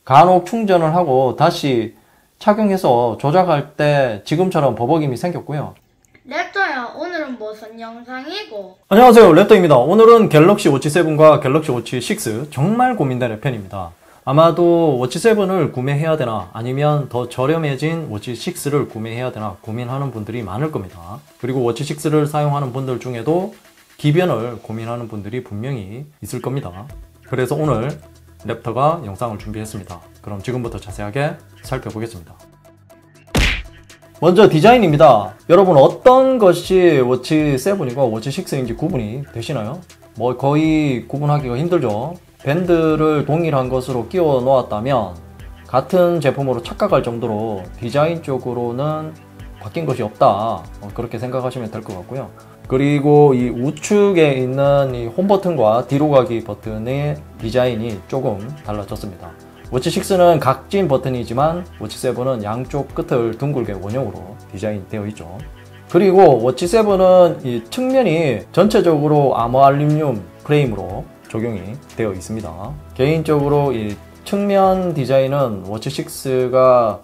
간혹 충전을 하고 다시 착용해서 조작할 때 지금처럼 버벅임이 생겼고요. 랩터야, 오늘은 무슨 영상이고? 안녕하세요, 랩터입니다. 오늘은 갤럭시 워치 7과 갤럭시 워치 6 정말 고민되는 편입니다. 아마도 워치 7을 구매해야 되나 아니면 더 저렴해진 워치 6를 구매해야 되나 고민하는 분들이 많을 겁니다. 그리고 워치 6를 사용하는 분들 중에도 기변을 고민하는 분들이 분명히 있을 겁니다. 그래서 오늘 랩터가 영상을 준비했습니다. 그럼 지금부터 자세하게 살펴보겠습니다. 먼저 디자인입니다. 여러분 어떤 것이 워치 7이고 워치 6인지 구분이 되시나요? 뭐 거의 구분하기가 힘들죠. 밴드를 동일한 것으로 끼워 놓았다면 같은 제품으로 착각할 정도로 디자인적으로는 바뀐 것이 없다, 그렇게 생각하시면 될 것 같고요. 그리고 이 우측에 있는 이 홈 버튼과 뒤로 가기 버튼의 디자인이 조금 달라졌습니다. 워치 6는 각진 버튼이지만 워치 7은 양쪽 끝을 둥글게 원형으로 디자인되어 있죠. 그리고 워치 7은 이 측면이 전체적으로 아모알루미늄 프레임으로 적용이 되어 있습니다. 개인적으로 이 측면 디자인은 워치 6가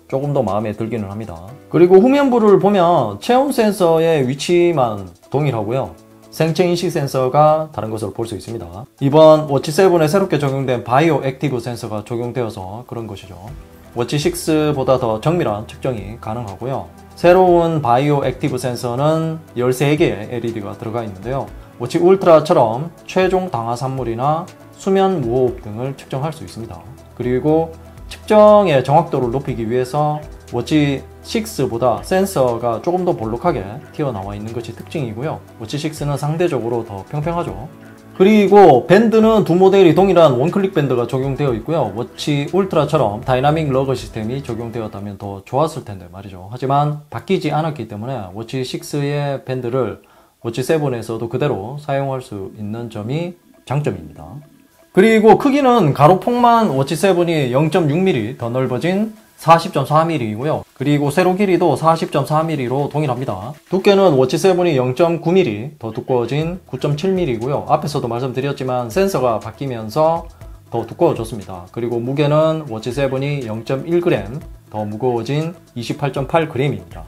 조금 더 마음에 들기는 합니다. 그리고 후면부를 보면 체온 센서의 위치만 동일하고요. 생체 인식 센서가 다른 것으로 볼 수 있습니다. 이번 워치 7에 새롭게 적용된 바이오 액티브 센서가 적용되어서 그런 것이죠. 워치 6보다 더 정밀한 측정이 가능하고요. 새로운 바이오 액티브 센서는 13개의 LED가 들어가 있는데요. 워치 울트라처럼 최종 당화 산물이나 수면 무호흡 등을 측정할 수 있습니다. 그리고 측정의 정확도를 높이기 위해서 워치 6보다 센서가 조금 더 볼록하게 튀어나와 있는 것이 특징이고요. 워치 6는 상대적으로 더 평평하죠. 그리고 밴드는 두 모델이 동일한 원클릭 밴드가 적용되어 있고요. 워치 울트라처럼 다이나믹 러그 시스템이 적용되었다면 더 좋았을 텐데 말이죠. 하지만 바뀌지 않았기 때문에 워치 6의 밴드를 워치 7에서도 그대로 사용할 수 있는 점이 장점입니다. 그리고 크기는 가로폭만 워치 7이 0.6mm 더 넓어진 40.4mm이고요. 그리고 세로 길이도 40.4mm로 동일합니다. 두께는 워치 7이 0.9mm 더 두꺼워진 9.7mm이고요. 앞에서도 말씀드렸지만 센서가 바뀌면서 더 두꺼워졌습니다. 그리고 무게는 워치 7이 0.1g 더 무거워진 28.8g입니다.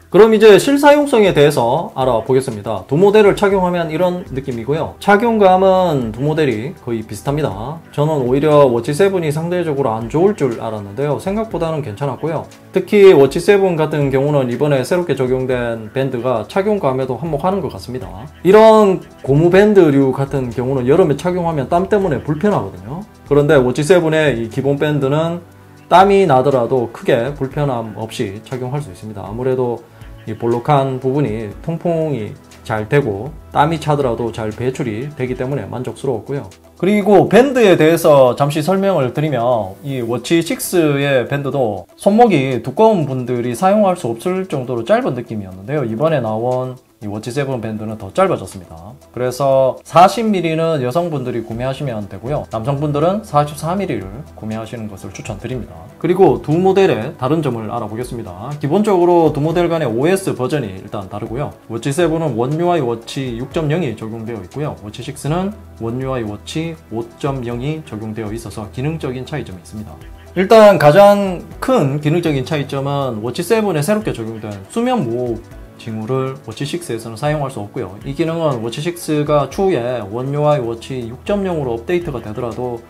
그럼 이제 실사용성에 대해서 알아보겠습니다. 두 모델을 착용하면 이런 느낌이고요. 착용감은 두 모델이 거의 비슷합니다. 저는 오히려 워치 7이 상대적으로 안 좋을 줄 알았는데요. 생각보다는 괜찮았고요. 특히 워치 7 같은 경우는 이번에 새롭게 적용된 밴드가 착용감에도 한몫하는 것 같습니다. 이런 고무 밴드류 같은 경우는 여름에 착용하면 땀 때문에 불편하거든요. 그런데 워치 7의 이 기본 밴드는 땀이 나더라도 크게 불편함 없이 착용할 수 있습니다. 아무래도 이 볼록한 부분이 통풍이 잘 되고 땀이 차더라도 잘 배출이 되기 때문에 만족스러웠고요. 그리고 밴드에 대해서 잠시 설명을 드리면 이 워치 6의 밴드도 손목이 두꺼운 분들이 사용할 수 없을 정도로 짧은 느낌이었는데요. 이번에 나온 이 워치 7 밴드는 더 짧아졌습니다. 그래서 40mm는 여성분들이 구매하시면 되고요. 남성분들은 44mm를 구매하시는 것을 추천드립니다. 그리고 두 모델의 다른 점을 알아보겠습니다. 기본적으로 두 모델 간의 OS 버전이 일단 다르고요. 워치 7은 원 UI 워치 6.0이 적용되어 있고요. 워치 6는 원 UI 워치 5.0이 적용되어 있어서 기능적인 차이점이 있습니다. 일단 가장 큰 기능적인 차이점은 워치 7에 새롭게 적용된 수면 무호흡 징후를 워치 6에서는 사용할 수 없고요. 이 기능은 워치 6가 추후에 원 UI 워치 6.0으로 업데이트가 되더라도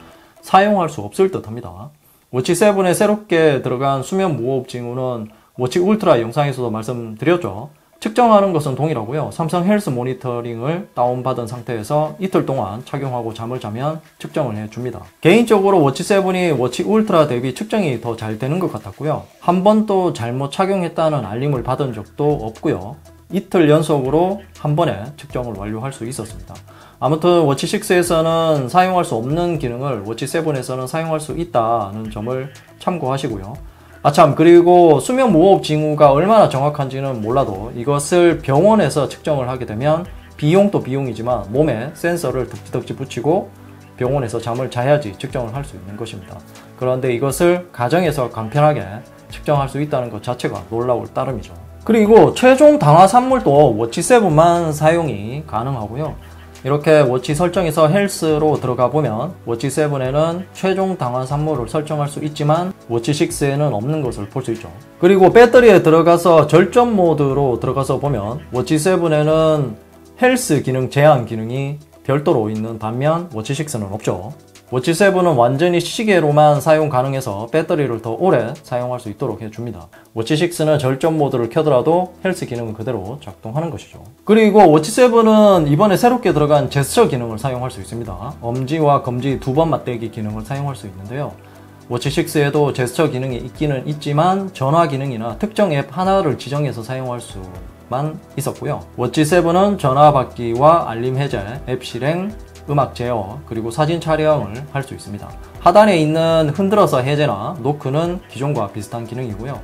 사용할 수 없을 듯 합니다. 워치 7에 새롭게 들어간 수면 무호흡 징후는 워치 울트라 영상에서도 말씀드렸죠. 측정하는 것은 동일하고요. 삼성 헬스 모니터링을 다운받은 상태에서 이틀 동안 착용하고 잠을 자면 측정을 해줍니다. 개인적으로 워치 7이 워치 울트라 대비 측정이 더 잘 되는 것 같았고요. 한 번도 잘못 착용했다는 알림을 받은 적도 없고요. 이틀 연속으로 한 번에 측정을 완료할 수 있었습니다. 아무튼 워치 6에서는 사용할 수 없는 기능을 워치 7에서는 사용할 수 있다는 점을 참고하시고요. 아참, 그리고 수면 무호흡 징후가 얼마나 정확한지는 몰라도 이것을 병원에서 측정을 하게 되면 비용도 비용이지만 몸에 센서를 덕지덕지 붙이고 병원에서 잠을 자야지 측정을 할 수 있는 것입니다. 그런데 이것을 가정에서 간편하게 측정할 수 있다는 것 자체가 놀라울 따름이죠. 그리고 최종 당화 산물도 워치 7만 사용이 가능하고요. 이렇게 워치 설정에서 헬스로 들어가 보면 워치 7에는 최종 당화 산모를 설정할 수 있지만 워치 6에는 없는 것을 볼 수 있죠. 그리고 배터리에 들어가서 절전 모드로 들어가서 보면 워치 7에는 헬스 기능 제한 기능이 별도로 있는 반면 워치 6는 없죠. 워치 7은 완전히 시계로만 사용 가능해서 배터리를 더 오래 사용할 수 있도록 해줍니다. 워치 6는 절전 모드를 켜더라도 헬스 기능은 그대로 작동하는 것이죠. 그리고 워치 7은 이번에 새롭게 들어간 제스처 기능을 사용할 수 있습니다. 엄지와 검지 두 번 맞대기 기능을 사용할 수 있는데요. 워치 6에도 제스처 기능이 있기는 있지만 전화 기능이나 특정 앱 하나를 지정해서 사용할 수만 있었고요. 워치 7은 전화 받기와 알림 해제, 앱 실행, 음악 제어, 그리고 사진 촬영을 할 수 있습니다. 하단에 있는 흔들어서 해제나 노크는 기존과 비슷한 기능이고요.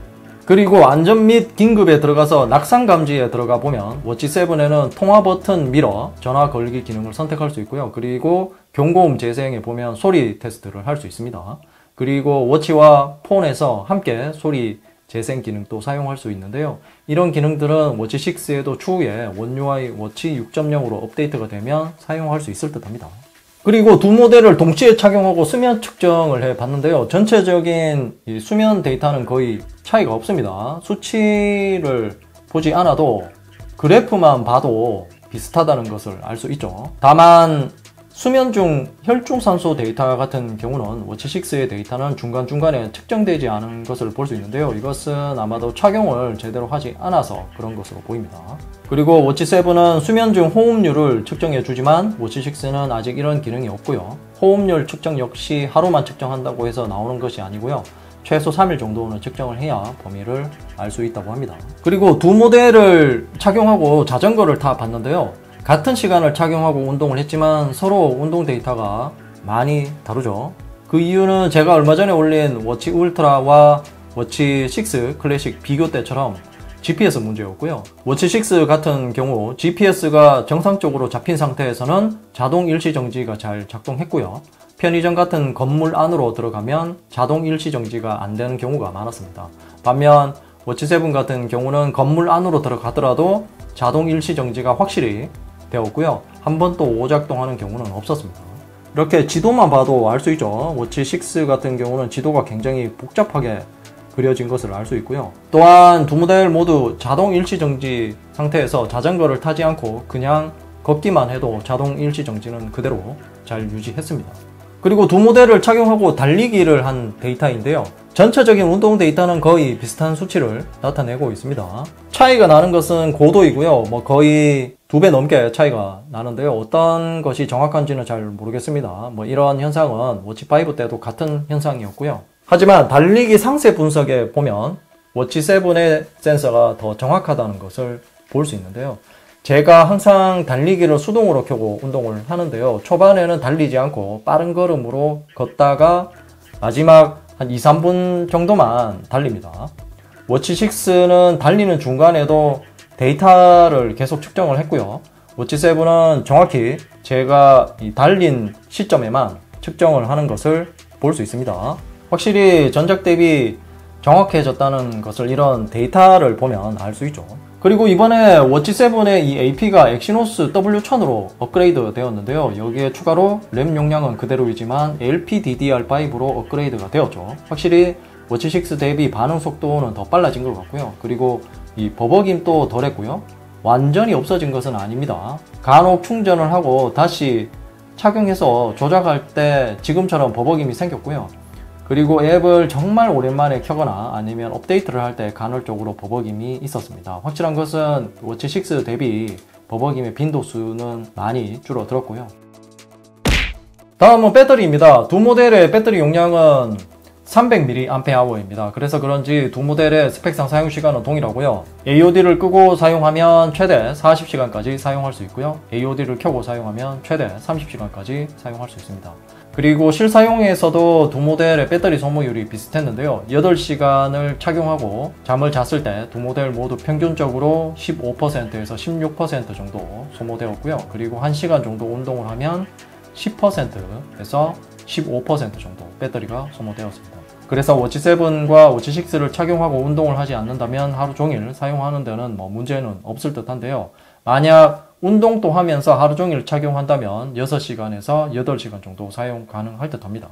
그리고 안전 및 긴급에 들어가서 낙상 감지에 들어가 보면 워치 7에는 통화 버튼 미러, 전화 걸기 기능을 선택할 수 있고요. 그리고 경고음 재생에 보면 소리 테스트를 할 수 있습니다. 그리고 워치와 폰에서 함께 소리 재생 기능도 사용할 수 있는데요. 이런 기능들은 워치 6에도 추후에 원 UI 워치 6.0으로 업데이트가 되면 사용할 수 있을 듯 합니다. 그리고 두 모델을 동시에 착용하고 수면 측정을 해 봤는데요. 전체적인 이 수면 데이터는 거의 차이가 없습니다. 수치를 보지 않아도 그래프만 봐도 비슷하다는 것을 알 수 있죠. 다만 수면 중 혈중산소 데이터 같은 경우는 워치 6의 데이터는 중간중간에 측정되지 않은 것을 볼 수 있는데요. 이것은 아마도 착용을 제대로 하지 않아서 그런 것으로 보입니다. 그리고 워치 7은 수면 중 호흡률을 측정해 주지만 워치 6는 아직 이런 기능이 없고요. 호흡률 측정 역시 하루만 측정한다고 해서 나오는 것이 아니고요. 최소 3일 정도는 측정을 해야 범위를 알 수 있다고 합니다. 그리고 두 모델을 착용하고 자전거를 타 봤는데요. 같은 시간을 착용하고 운동을 했지만 서로 운동 데이터가 많이 다르죠. 그 이유는 제가 얼마 전에 올린 워치 울트라와 워치 6 클래식 비교 때처럼 GPS 문제였고요. 워치 6 같은 경우 GPS가 정상적으로 잡힌 상태에서는 자동 일시정지가 잘 작동했고요. 편의점 같은 건물 안으로 들어가면 자동 일시정지가 안 되는 경우가 많았습니다. 반면 워치 7 같은 경우는 건물 안으로 들어가더라도 자동 일시정지가 확실히 되었고요. 한 번 또 오작동하는 경우는 없었습니다. 이렇게 지도만 봐도 알 수 있죠. 워치 6 같은 경우는 지도가 굉장히 복잡하게 그려진 것을 알 수 있고요. 또한 두 모델 모두 자동 일시정지 상태에서 자전거를 타지 않고 그냥 걷기만 해도 자동 일시정지는 그대로 잘 유지했습니다. 그리고 두 모델을 착용하고 달리기를 한 데이터인데요. 전체적인 운동 데이터는 거의 비슷한 수치를 나타내고 있습니다. 차이가 나는 것은 고도이고요. 거의 2배 넘게 차이가 나는데요. 어떤 것이 정확한지는 잘 모르겠습니다. 이런 현상은 워치 5 때도 같은 현상이었고요. 하지만 달리기 상세 분석에 보면 워치 7의 센서가 더 정확하다는 것을 볼 수 있는데요. 제가 항상 달리기를 수동으로 켜고 운동을 하는데요. 초반에는 달리지 않고 빠른 걸음으로 걷다가 마지막 한 2-3분 정도만 달립니다. 워치 6는 달리는 중간에도 데이터를 계속 측정을 했고요. 워치 7은 정확히 제가 이 달린 시점에만 측정을 하는 것을 볼 수 있습니다. 확실히 전작 대비 정확해졌다는 것을 이런 데이터를 보면 알 수 있죠. 그리고 이번에 워치 7의 이 AP가 엑시노스 W1000으로 업그레이드 되었는데요. 여기에 추가로 램 용량은 그대로이지만 LPDDR5로 업그레이드가 되었죠. 확실히 워치 6 대비 반응 속도는 더 빨라진 것 같고요. 그리고 이 버벅임도 덜했고요. 완전히 없어진 것은 아닙니다. 간혹 충전을 하고 다시 착용해서 조작할 때 지금처럼 버벅임이 생겼고요. 그리고 앱을 정말 오랜만에 켜거나 아니면 업데이트를 할 때 간헐적으로 버벅임이 있었습니다. 확실한 것은 워치 6 대비 버벅임의 빈도수는 많이 줄어들었고요. 다음은 배터리입니다. 두 모델의 배터리 용량은 300mAh입니다. 그래서 그런지 두 모델의 스펙상 사용시간은 동일하고요. AOD를 끄고 사용하면 최대 40시간까지 사용할 수 있고요. AOD를 켜고 사용하면 최대 30시간까지 사용할 수 있습니다. 그리고 실사용에서도 두 모델의 배터리 소모율이 비슷했는데요. 8시간을 착용하고 잠을 잤을 때 두 모델 모두 평균적으로 15%에서 16% 정도 소모되었고요. 그리고 1시간 정도 운동을 하면 10%에서 15% 정도 배터리가 소모되었습니다. 그래서 워치 7과 워치 6를 착용하고 운동을 하지 않는다면 하루 종일 사용하는 데는 문제는 없을 듯 한데요. 만약 운동도 하면서 하루 종일 착용한다면 6시간에서 8시간 정도 사용 가능할 듯 합니다.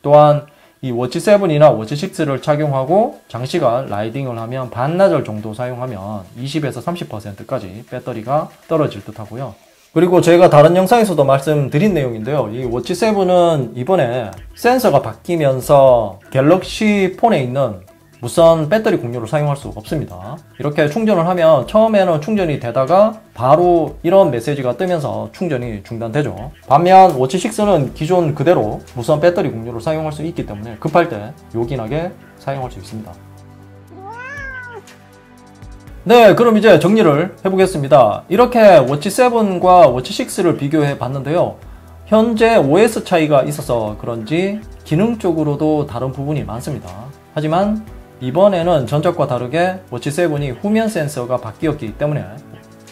또한 이 워치 7이나 워치 6를 착용하고 장시간 라이딩을 하면 반나절 정도 사용하면 20에서 30%까지 배터리가 떨어질 듯 하고요. 그리고 제가 다른 영상에서도 말씀드린 내용인데요. 이 워치 7은 이번에 센서가 바뀌면서 갤럭시 폰에 있는 무선 배터리 공유를 사용할 수 없습니다. 이렇게 충전을 하면 처음에는 충전이 되다가 바로 이런 메시지가 뜨면서 충전이 중단되죠. 반면 워치 6는 기존 그대로 무선 배터리 공유를 사용할 수 있기 때문에 급할 때 요긴하게 사용할 수 있습니다. 네, 그럼 이제 정리를 해보겠습니다. 이렇게 워치 7과 워치 6를 비교해 봤는데요. 현재 OS 차이가 있어서 그런지 기능적으로도 다른 부분이 많습니다. 하지만 이번에는 전작과 다르게 워치 7이 후면 센서가 바뀌었기 때문에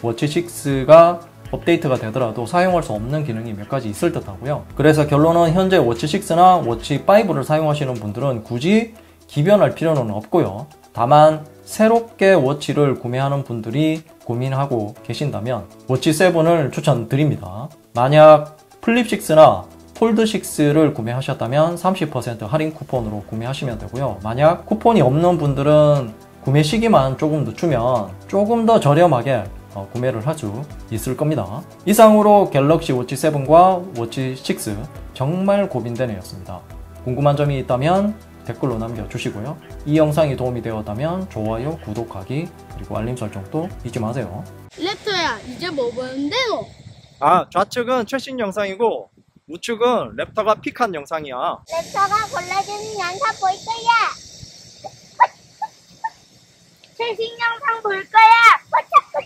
워치 6가 업데이트가 되더라도 사용할 수 없는 기능이 몇 가지 있을 듯 하고요. 그래서 결론은 현재 워치 6나 워치 5를 사용하시는 분들은 굳이 기변할 필요는 없고요. 다만 새롭게 워치를 구매하는 분들이 고민하고 계신다면 워치 7을 추천드립니다. 만약 플립 6나 폴드 6를 구매하셨다면 30% 할인 쿠폰으로 구매하시면 되고요. 만약 쿠폰이 없는 분들은 구매 시기만 조금 늦추면 조금 더 저렴하게 구매를 할 수 있을 겁니다. 이상으로 갤럭시 워치 7과 워치 6 정말 고민되는 였습니다. 궁금한 점이 있다면 댓글로 남겨주시고요. 이 영상이 도움이 되었다면 좋아요, 구독하기, 그리고 알림 설정도 잊지 마세요. 랩터야, 이제 뭐 보는데요? 좌측은 최신 영상이고 우측은 랩터가 픽한 영상이야. 랩터가 골라주는 영상 볼 거야. 최신 영상 볼 거야.